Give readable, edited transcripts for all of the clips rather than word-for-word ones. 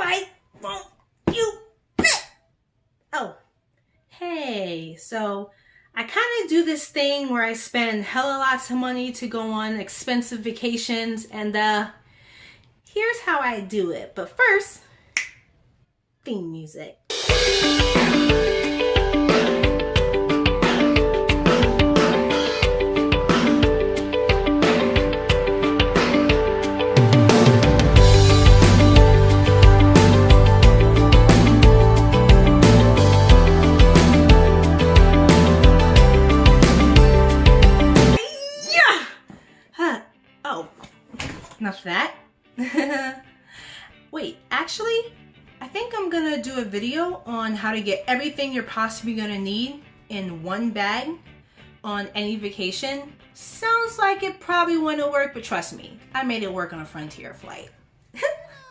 Why won't you? Oh, hey, so I kind of do this thing where I spend hella lots of money to go on expensive vacations, and here's how I do it. But first, theme music. Enough of that. Wait, actually, I think I'm gonna do a video on how to get everything you're possibly gonna need in one bag on any vacation. Sounds like it probably wouldn't work, but trust me, I made it work on a Frontier flight.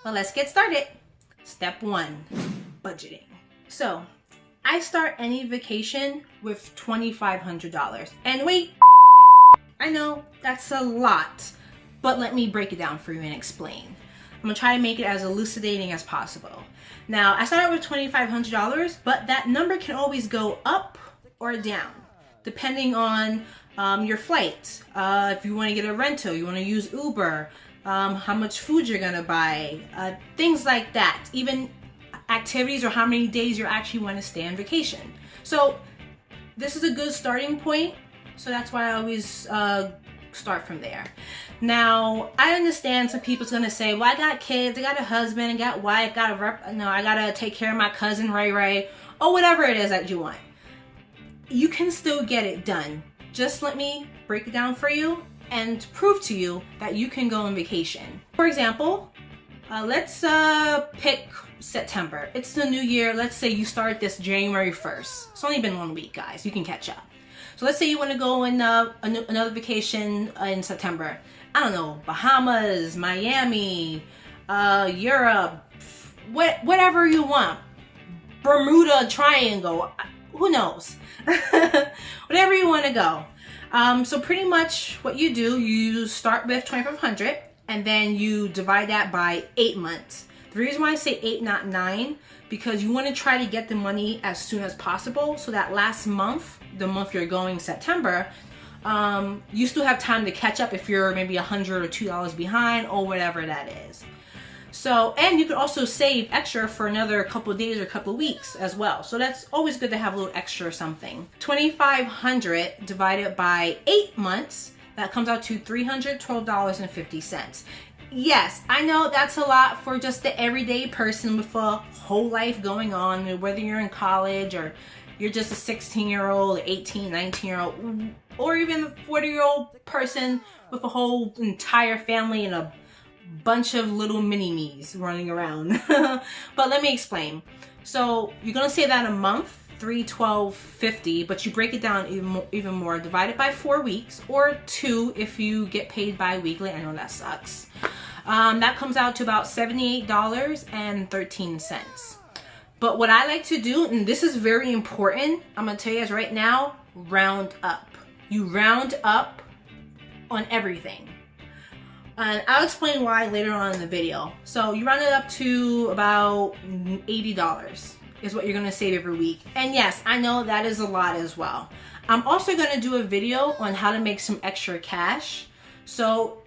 Well, let's get started. Step 1, budgeting. So, I start any vacation with $2,500. And wait, I know that's a lot. But let me break it down for you and explain. I'm gonna try to make it as elucidating as possible. Now, I started with $2,500, but that number can always go up or down, depending on your flight. If you wanna get a rental, you wanna use Uber, how much food you're gonna buy, things like that. Even activities or how many days you actually wanna stay on vacation. So this is a good starting point. So that's why I always start from there. Now, I understand some people's gonna say, well, I got kids, I got a husband, I got wife, I gotta take care of my cousin Ray Ray, or whatever it is that you want. You can still get it done. Just let me break it down for you and prove to you that you can go on vacation. For example, let's pick September. It's the new year. Let's say you start this January 1st. It's only been 1 week, guys. You can catch up. So let's say you want to go on another vacation in September. I don't know, Bahamas, Miami, Europe, whatever you want. Bermuda Triangle, who knows? Whatever you want to go. So pretty much what you do, you start with $2,500 and then you divide that by 8 months. The reason why I say 8, not 9, because you want to try to get the money as soon as possible, so that last month, the month you're going, September, you still have time to catch up if you're maybe $100 or $2 behind or whatever that is. So, and you could also save extra for another couple of days or couple of weeks as well. So that's always good to have a little extra or something. $2,500 divided by 8 months, that comes out to $312.50. Yes, I know that's a lot for just the everyday person with a whole life going on, whether you're in college or you're just a 16-year-old, 18, 19-year-old, or even a 40-year-old person with a whole entire family and a bunch of little mini-me's running around. But let me explain. So you're gonna say that a month, $312.50, but you break it down even more, divide it by 4 weeks, or 2 if you get paid bi-weekly. I know that sucks. That comes out to about $78.13. But what I like to do, and this is very important, I'm gonna tell you guys right now, round up. You round up on everything. And I'll explain why later on in the video. So you round it up to about $80 is what you're gonna save every week. And yes, I know that is a lot as well. I'm also gonna do a video on how to make some extra cash. So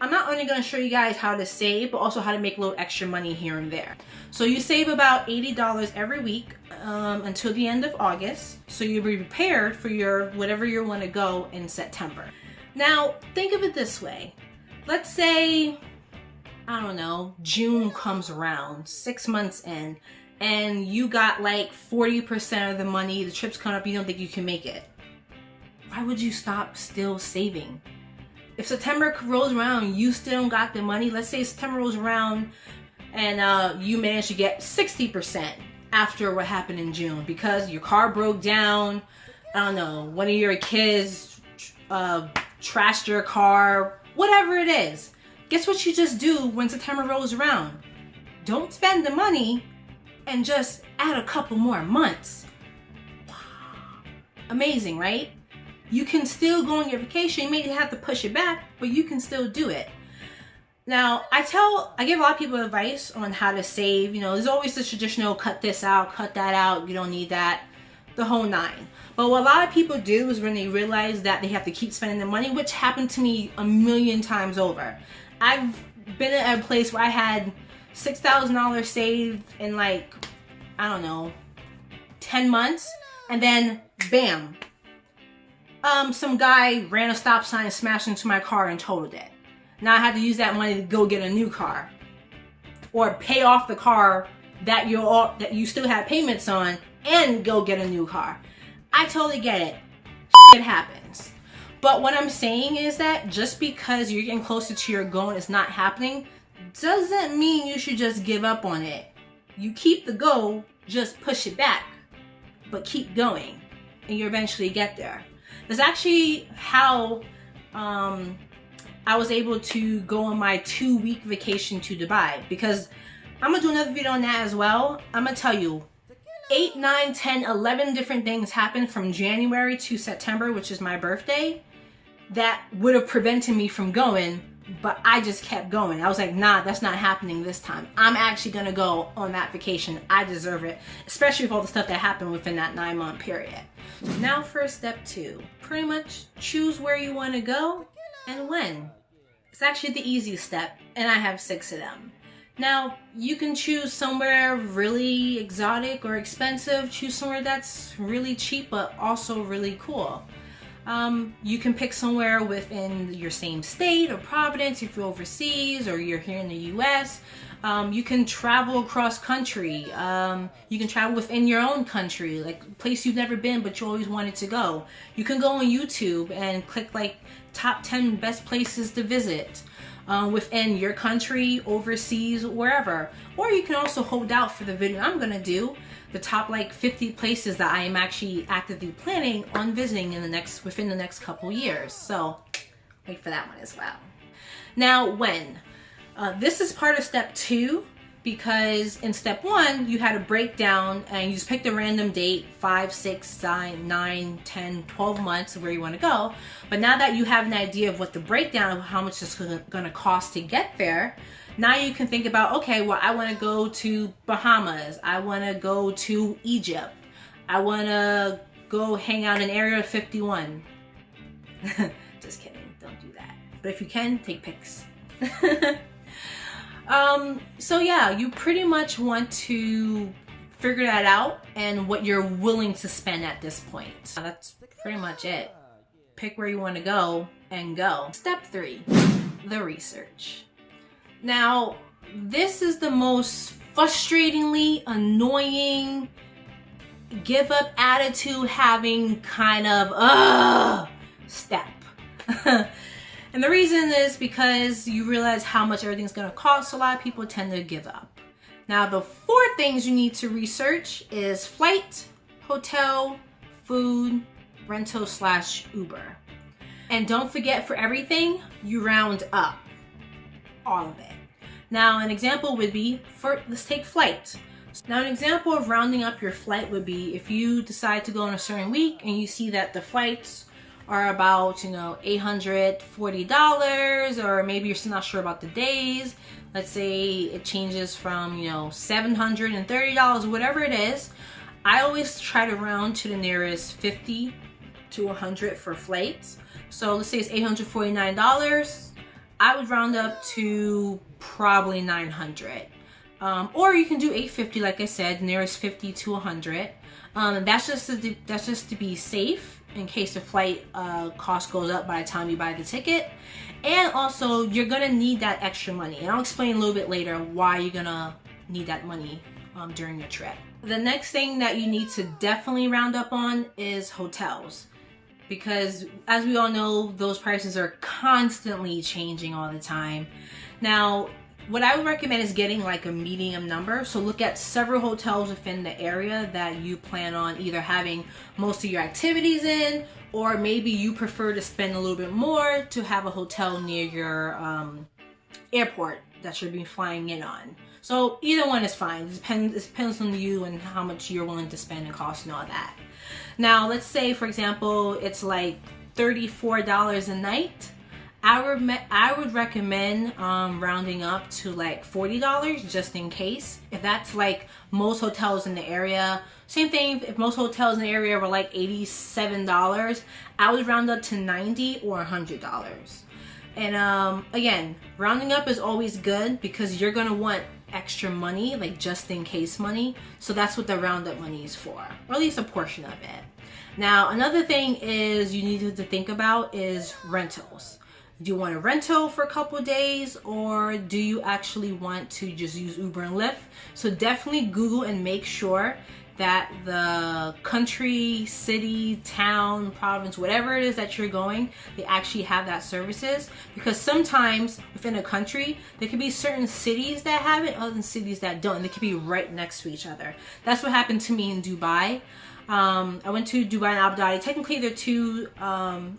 I'm not only gonna show you guys how to save, but also how to make a little extra money here and there. So you save about $80 every week until the end of August. So you'll be prepared for your whatever you wanna go in September. Now, think of it this way. Let's say, I don't know, June comes around, 6 months in, and you got like 40% of the money, the trip's coming up, you don't think you can make it. Why would you stop still saving? If September rolls around, you still don't got the money. Let's say September rolls around and you manage to get 60% after what happened in June because your car broke down, I don't know, one of your kids trashed your car, whatever it is. Guess what you just do when September rolls around? Don't spend the money and just add a couple more months. Amazing, right? You can still go on your vacation. You may have to push it back, but you can still do it. Now, I give a lot of people advice on how to save. You know, there's always the traditional cut this out, cut that out, you don't need that, the whole nine. But what a lot of people do is when they realize that they have to keep spending the money, which happened to me a million times over. I've been at a place where I had $6,000 saved in like, I don't know, 10 months, and then bam, some guy ran a stop sign and smashed into my car and totaled it. Now I had to use that money to go get a new car, or pay off the car that you still have payments on and go get a new car. I totally get it. It happens. But what I'm saying is that just because you're getting closer to your goal and it's not happening, doesn't mean you should just give up on it. You keep the goal, just push it back, but keep going, and you eventually get there. That's actually how I was able to go on my 2-week vacation to Dubai, because I'm gonna do another video on that as well. I'm gonna tell you 8, 9, 10, 11 different things happened from January to September, which is my birthday, that would have prevented me from going, but I just kept going. I was like, nah, that's not happening this time. I'm actually gonna go on that vacation. I deserve it, especially with all the stuff that happened within that 9-month period. So now for step 2, pretty much choose where you wanna go and when. It's actually the easiest step, and I have 6 of them. Now, you can choose somewhere really exotic or expensive. Choose somewhere that's really cheap but also really cool. You can pick somewhere within your same state or province if you're overseas or you're here in the US. You can travel across country. You can travel within your own country, like a place you've never been but you always wanted to go. You can go on YouTube and click like top 10 best places to visit within your country, overseas, wherever. Or you can also hold out for the video I'm gonna do, the top like 50 places that I am actually actively planning on visiting within the next couple years. So wait for that one as well. Now, when? This is part of step 2, because in step 1 you had a breakdown and you just picked a random date, 5, 6, 9, 10, 12 months of where you want to go. But now that you have an idea of what the breakdown of how much it's going to cost to get there, now you can think about, okay, well, I want to go to Bahamas, I want to go to Egypt, I want to go hang out in Area 51. Just kidding, don't do that. But if you can, take pics. So yeah, you pretty much want to figure that out and what you're willing to spend at this point. That's pretty much it. Pick where you want to go and go. Step 3, the research. Now, this is the most frustratingly annoying, give up attitude having kind of step. And the reason is because you realize how much everything's going to cost. So a lot of people tend to give up. Now, the 4 things you need to research is flight, hotel, food, rental / Uber. And don't forget, for everything, you round up all of it. Now, an example would be, let's take flight. Now, an example of rounding up your flight would be if you decide to go on a certain week and you see that the flights are about, you know, $840, or maybe you're still not sure about the days. Let's say it changes from, you know, $730, whatever it is. I always try to round to the nearest 50 to 100 for flights. So let's say it's $849. I would round up to probably 900. Or you can do 850, like I said, nearest 50 to 100. That's just to be safe in case the flight cost goes up by the time you buy the ticket. And also, you're gonna need that extra money, and I'll explain a little bit later why you're gonna need that money during your trip. The next thing that you need to definitely round up on is hotels, because as we all know, those prices are constantly changing all the time. Now, what I would recommend is getting like a medium number. So look at several hotels within the area that you plan on either having most of your activities in, or maybe you prefer to spend a little bit more to have a hotel near your airport that you'll be flying in on. So either one is fine. It depends on you and how much you're willing to spend and cost and all that. Now, let's say, for example, it's like $34 a night. I would recommend rounding up to like $40 just in case. If that's like most hotels in the area. Same thing, if most hotels in the area were like $87, I would round up to $90 or $100. And again, rounding up is always good because you're gonna want extra money, like just in case money. So that's what the roundup money is for, or at least a portion of it. Now, another thing is you need to think about is rentals. Do you want a rental for a couple of days, or do you actually want to just use Uber and Lyft? So definitely Google and make sure that the country, city, town, province, whatever it is that you're going, they actually have that services. Because sometimes within a country, there could be certain cities that have it, other cities that don't, and they could be right next to each other. That's what happened to me in Dubai. I went to Dubai and Abu Dhabi. Technically, they're two,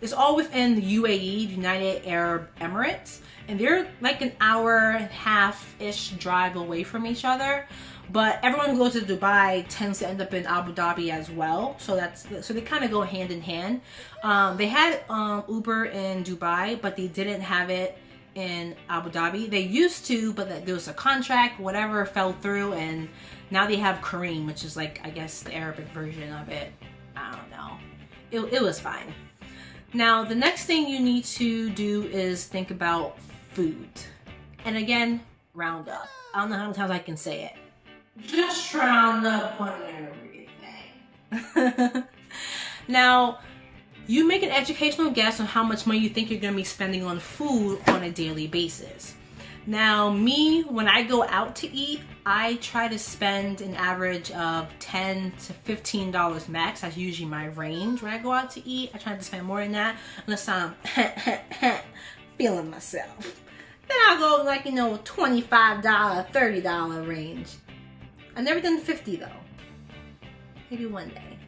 it's all within the UAE, United Arab Emirates, and they're like an hour and a half-ish drive away from each other. But everyone who goes to Dubai tends to end up in Abu Dhabi as well, so they kind of go hand in hand. They had Uber in Dubai, but they didn't have it in Abu Dhabi. They used to, but there was a contract, whatever fell through, and now they have Kareem, which is like, I guess, the Arabic version of it. I don't know. It was fine. Now, the next thing you need to do is think about food. And again, round up. I don't know how many times I can say it. Just round up on everything. Now, you make an educational guess on how much money you think you're going to be spending on food on a daily basis. Now, me, when I go out to eat, I try to spend an average of $10 to $15 max. That's usually my range when I go out to eat. I try to spend more than that unless I'm feeling myself. Then I'll go like, $25, $30 range. I've never done 50 though. Maybe one day.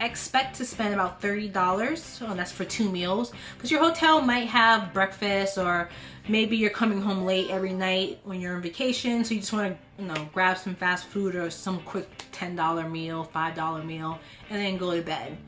I expect to spend about $30, so that's for 2 meals, because your hotel might have breakfast, or maybe you're coming home late every night when you're on vacation, so you just want to grab some fast food or some quick $10 meal, $5 meal, and then go to bed.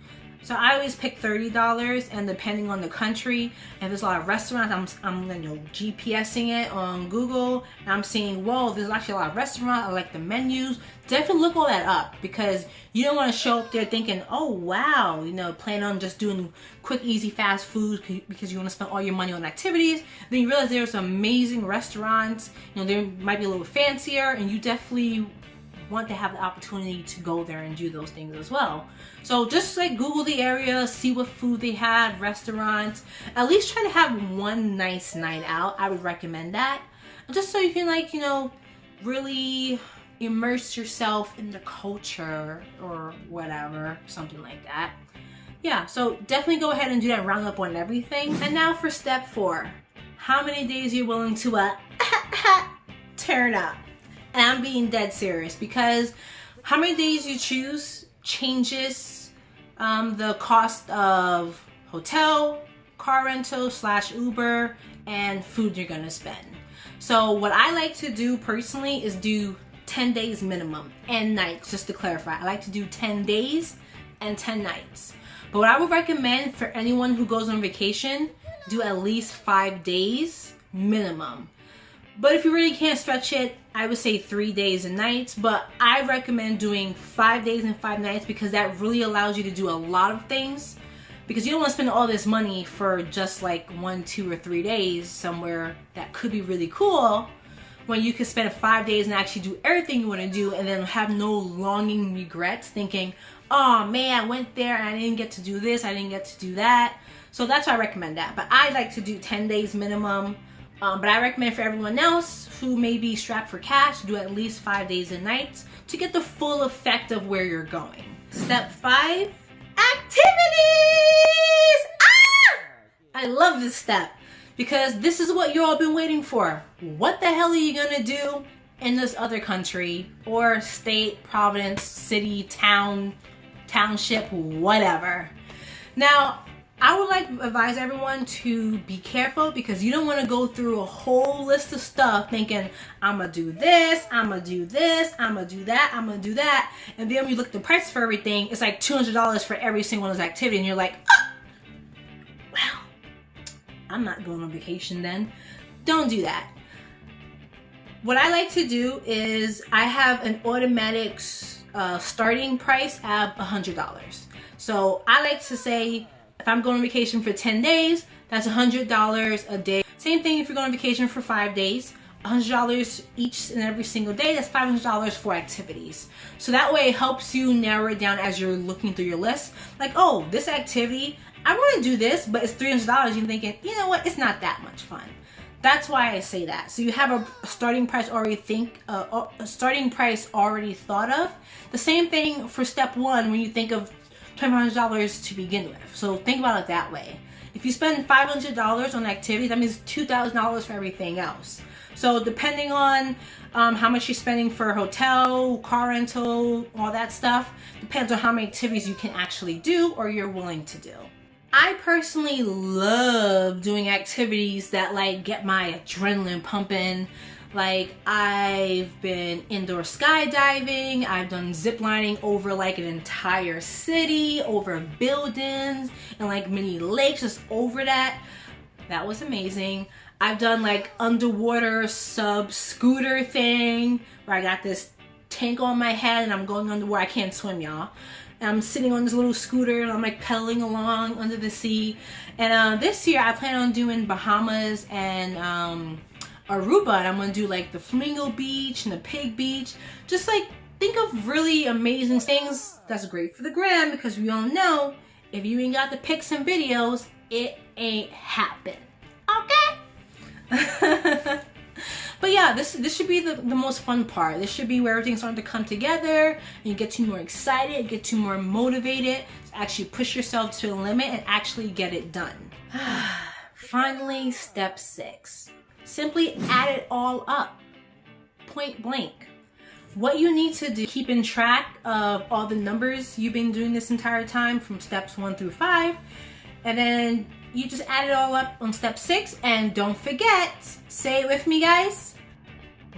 So I always pick $30, and depending on the country, if there's a lot of restaurants, I'm GPSing it on Google, and I'm seeing, whoa, there's actually a lot of restaurants, I like the menus. Definitely look all that up, because you don't want to show up there thinking, oh wow, plan on just doing quick, easy, fast food because you want to spend all your money on activities. Then you realize there's amazing restaurants, they might be a little fancier, and you definitely want to have the opportunity to go there and do those things as well. So just like Google the area, see what food they have, restaurants. At least try to have one nice night out. I would recommend that. Just so you can really immerse yourself in the culture or whatever, something like that. Yeah, so definitely go ahead and do that round up on everything. And now for step 4. How many days you're willing to turn up? And I'm being dead serious, because how many days you choose changes the cost of hotel, car rental / Uber, and food you're gonna spend. So what I like to do personally is do 10 days minimum and nights, just to clarify. I like to do 10 days and 10 nights. But what I would recommend for anyone who goes on vacation, do at least 5 days minimum. But if you really can't stretch it, I would say 3 days and nights. But I recommend doing 5 days and 5 nights, because that really allows you to do a lot of things. Because you don't want to spend all this money for just like 1, 2, or 3 days somewhere that could be really cool, when you could spend 5 days and actually do everything you want to do, and then have no longing regrets thinking, oh man, I went there and I didn't get to do this, I didn't get to do that. So that's why I recommend that. But I like to do 10 days minimum. But I recommend for everyone else who may be strapped for cash, do at least 5 days and nights to get the full effect of where you're going. Step 5, activities! I love this step, because this is what you all been waiting for. What the hell are you gonna do in this other country, or state, province, city, town, township, whatever? Now, I would like to advise everyone to be careful, because you don't want to go through a whole list of stuff thinking, I'm going to do this, I'm going to do this, I'm going to do that, I'm going to do that. And then when you look at the price for everything, it's like $200 for every single one of those activities. And you're like, oh, well, I'm not going on vacation then. Don't do that. What I like to do is I have an automatic starting price at $100. So I like to say if I'm going on vacation for 10 days, that's $100 a day. Same thing if you're going on vacation for 5 days, $100 each and every single day. That's $500 for activities. So that way it helps you narrow it down as you're looking through your list. Like, oh, this activity, I want to do this, but it's $300. You're thinking, you know what? It's not that much fun. That's why I say that. So you have a starting price already thought of. The same thing for step one when you think of $2,500 to begin with. So think about it that way. If you spend $500 on activities, that means $2,000 for everything else. So depending on how much you're spending for hotel, car rental, all that stuff, depends on how many activities you can actually do or you're willing to do. I personally love doing activities that like get my adrenaline pumping. Like I've been indoor skydiving, I've done zip lining over like an entire city, over buildings and like mini lakes, just over that. That was amazing. I've done like underwater sub scooter thing where I got this tank on my head and I'm going underwater. I can't swim, y'all. And I'm sitting on this little scooter and I'm like pedaling along under the sea. And this year I plan on doing Bahamas and Aruba, and I'm gonna do like the Flamingo Beach and the Pig Beach. Just like think of really amazing things that's great for the gram, because we all know if you ain't got the pics and videos, it ain't happen. Okay? But yeah, this should be the most fun part. This should be where everything's starting to come together and you get to more excited, get to more motivated, to actually push yourself to the limit and actually get it done. Finally, step 6. Simply add it all up. Point blank. What you need to do, keeping track of all the numbers you've been doing this entire time from steps 1 through 5, and then you just add it all up on step 6, and don't forget, say it with me guys,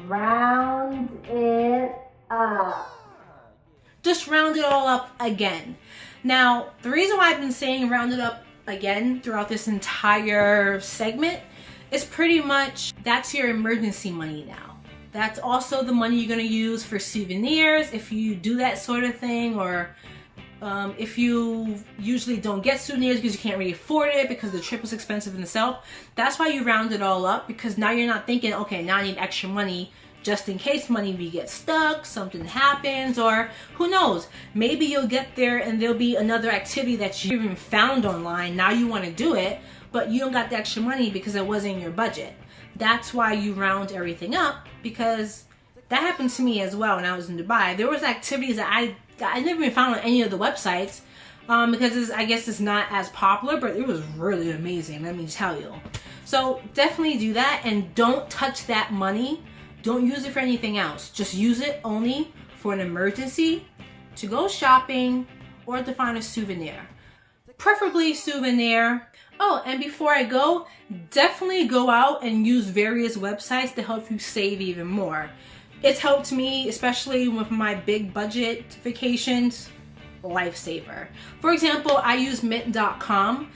round it up. Just round it all up again. Now, the reason why I've been saying round it up again throughout this entire segment is pretty much that's your emergency money now. That's also the money you're gonna use for souvenirs if you do that sort of thing, or if you usually don't get souvenirs because you can't really afford it because the trip is expensive in itself. That's why you round it all up, because now you're not thinking, okay, now I need extra money just in case money we get stuck, something happens, or who knows, maybe you'll get there and there'll be another activity that you even found online. Now you want to do it, but you don't got the extra money because it wasn't in your budget. That's why you round everything up, because that happened to me as well when I was in Dubai. There was activities that I never even found on any of the websites because I guess it's not as popular, but it was really amazing, let me tell you. So definitely do that, and don't touch that money. Don't use it for anything else. Just use it only for an emergency, to go shopping, or to find a souvenir. Preferably souvenir. Oh, and before I go, definitely go out and use various websites to help you save even more. It's helped me, especially with my big budget vacations. Lifesaver. For example, I use mint.com.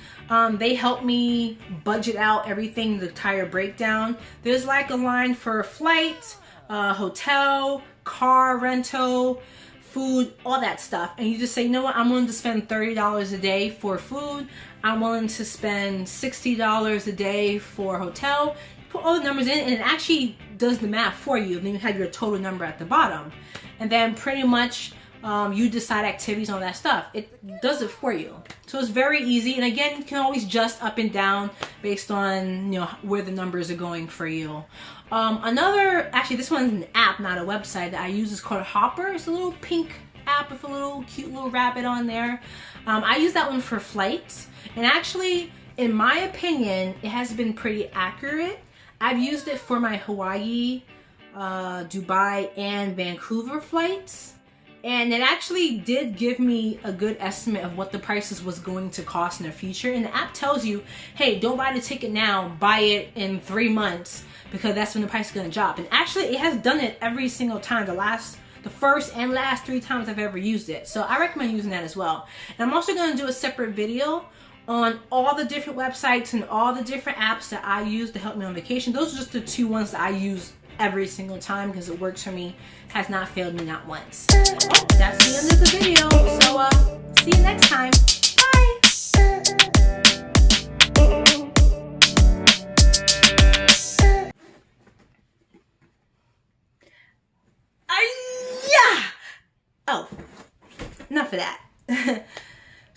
They help me budget out everything, the entire breakdown. There's like a line for flight, hotel, car rental, food, all that stuff. And you just say, you know what, I'm willing to spend $30 a day for food. I'm willing to spend $60 a day for hotel. Put all the numbers in and it actually does the math for you. And then you have your total number at the bottom. And then pretty much you decide activities on that stuff. It does it for you. So it's very easy. And again, you can always adjust up and down based on, you know, where the numbers are going for you. Actually this one's an app, not a website, that I use is called Hopper. It's a little pink app with a little cute little rabbit on there. I use that one for flights. And actually, in my opinion, it has been pretty accurate. I've used it for my Hawaii, Dubai, and Vancouver flights. And it actually did give me a good estimate of what the prices was going to cost in the future. And the app tells you, hey, don't buy the ticket now, buy it in 3 months, because that's when the price is going to drop. And actually, it has done it every single time, the first and last 3 times I've ever used it. So I recommend using that as well. And I'm also going to do a separate video on all the different websites and all the different apps that I use to help me on vacation. Those are just the 2 ones that I use every single time because it works for me. Has not failed me not once. Oh, that's the end of the video. So see you next time. Bye. Yeah. Oh, enough of that.